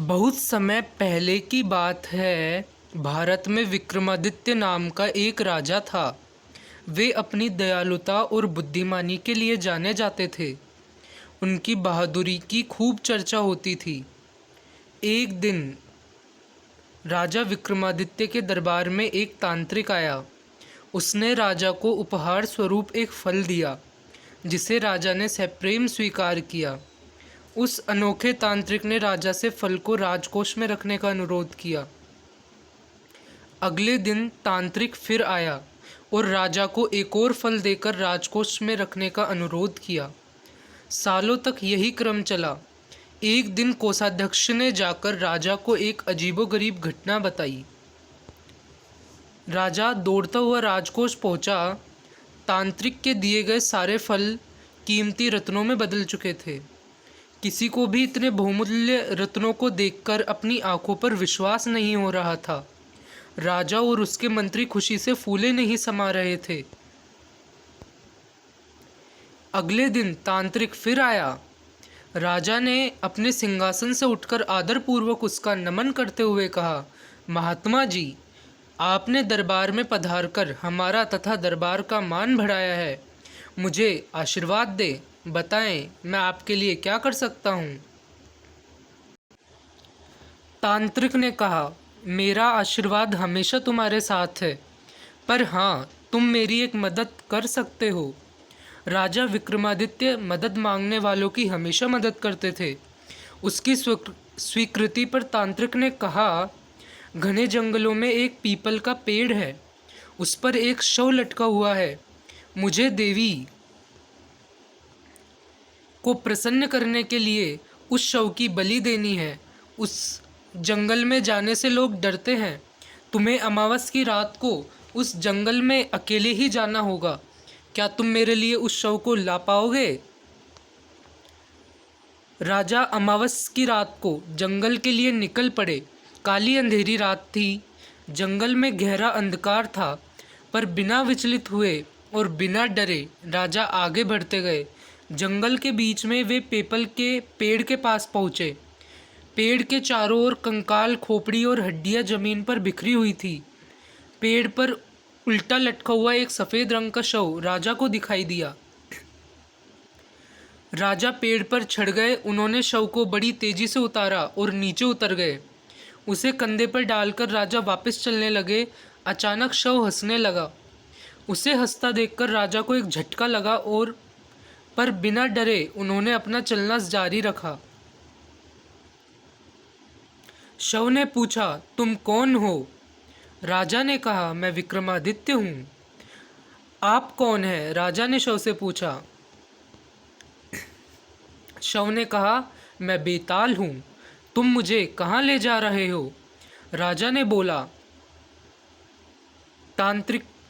बहुत समय पहले की बात है। भारत में विक्रमादित्य नाम का एक राजा था। वे अपनी दयालुता और बुद्धिमानी के लिए जाने जाते थे। उनकी बहादुरी की खूब चर्चा होती थी। एक दिन राजा विक्रमादित्य के दरबार में एक तांत्रिक आया। उसने राजा को उपहार स्वरूप एक फल दिया, जिसे राजा ने सप्रेम स्वीकार किया। उस अनोखे तांत्रिक ने राजा से फल को राजकोष में रखने का अनुरोध किया। अगले दिन तांत्रिक फिर आया और राजा को एक और फल देकर राजकोष में रखने का अनुरोध किया। सालों तक यही क्रम चला। एक दिन कोषाध्यक्ष ने जाकर राजा को एक अजीबोगरीब घटना बताई। राजा दौड़ता हुआ राजकोष पहुंचा। तांत्रिक के दिए गए सारे फल कीमती रत्नों में बदल चुके थे। किसी को भी इतने बहुमूल्य रत्नों को देखकर अपनी आंखों पर विश्वास नहीं हो रहा था। राजा और उसके मंत्री खुशी से फूले नहीं समा रहे थे। अगले दिन तांत्रिक फिर आया। राजा ने अपने सिंहासन से उठकर आदरपूर्वक उसका नमन करते हुए कहा, महात्मा जी, आपने दरबार में पधारकर हमारा तथा दरबार का मान बढ़ाया है। मुझे आशीर्वाद दे। बताएं, मैं आपके लिए क्या कर सकता हूँ। तांत्रिक ने कहा, मेरा आशीर्वाद हमेशा तुम्हारे साथ है, पर हाँ, तुम मेरी एक मदद कर सकते हो। राजा विक्रमादित्य मदद मांगने वालों की हमेशा मदद करते थे। उसकी स्वीकृति पर तांत्रिक ने कहा, घने जंगलों में एक पीपल का पेड़ है। उस पर एक शव लटका हुआ है। मुझे देवी को प्रसन्न करने के लिए उस शव की बलि देनी है। उस जंगल में जाने से लोग डरते हैं। तुम्हें अमावस की रात को उस जंगल में अकेले ही जाना होगा। क्या तुम मेरे लिए उस शव को ला पाओगे? राजा अमावस की रात को जंगल के लिए निकल पड़े। काली अंधेरी रात थी। जंगल में गहरा अंधकार था, पर बिना विचलित हुए और बिना डरे राजा आगे बढ़ते गए। जंगल के बीच में वे पीपल के पेड़ के पास पहुँचे। पेड़ के चारों ओर कंकाल, खोपड़ी और हड्डियां जमीन पर बिखरी हुई थी। पेड़ पर उल्टा लटका हुआ एक सफ़ेद रंग का शव राजा को दिखाई दिया। राजा पेड़ पर चढ़ गए। उन्होंने शव को बड़ी तेजी से उतारा और नीचे उतर गए। उसे कंधे पर डालकर राजा वापस चलने लगे। अचानक शव हंसने लगा। उसे हंसता देखकर राजा को एक झटका लगा और पर बिना डरे उन्होंने अपना चलना जारी रखा। शव ने पूछा, तुम कौन हो? राजा ने कहा, मैं विक्रमादित्य हूँ। आप कौन हैं? राजा ने शव से पूछा। शव ने कहा, मैं बेताल हूँ। तुम मुझे कहाँ ले जा रहे हो? राजा ने बोला।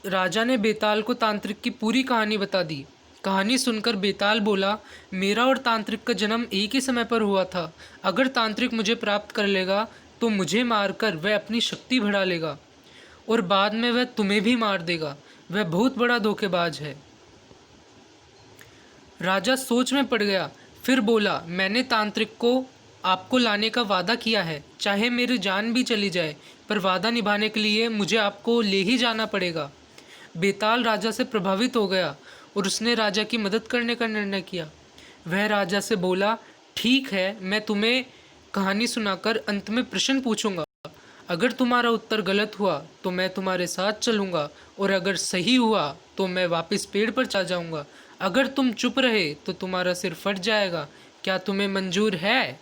राजा ने बेताल को तांत्रिक की पूरी कहानी बता दी। कहानी सुनकर बेताल बोला, मेरा और तांत्रिक का जन्म एक ही समय पर हुआ था। अगर तांत्रिक मुझे प्राप्त कर लेगा तो मुझे मारकर वह अपनी शक्ति बढ़ा लेगा और बाद में वह तुम्हें भी मार देगा। वह बहुत बड़ा धोखेबाज है। राजा सोच में पड़ गया। फिर बोला, मैंने तांत्रिक को आपको लाने का वादा किया है। चाहे मेरी जान भी चली जाए, पर वादा निभाने के लिए मुझे आपको ले ही जाना पड़ेगा। बेताल राजा से प्रभावित हो गया और उसने राजा की मदद करने का निर्णय किया। वह राजा से बोला, ठीक है, मैं तुम्हें कहानी सुनाकर अंत में प्रश्न पूछूंगा। अगर तुम्हारा उत्तर गलत हुआ तो मैं तुम्हारे साथ चलूंगा, और अगर सही हुआ तो मैं वापस पेड़ पर चढ़ जाऊंगा। अगर तुम चुप रहे तो तुम्हारा सिर फट जाएगा। क्या तुम्हें मंजूर है?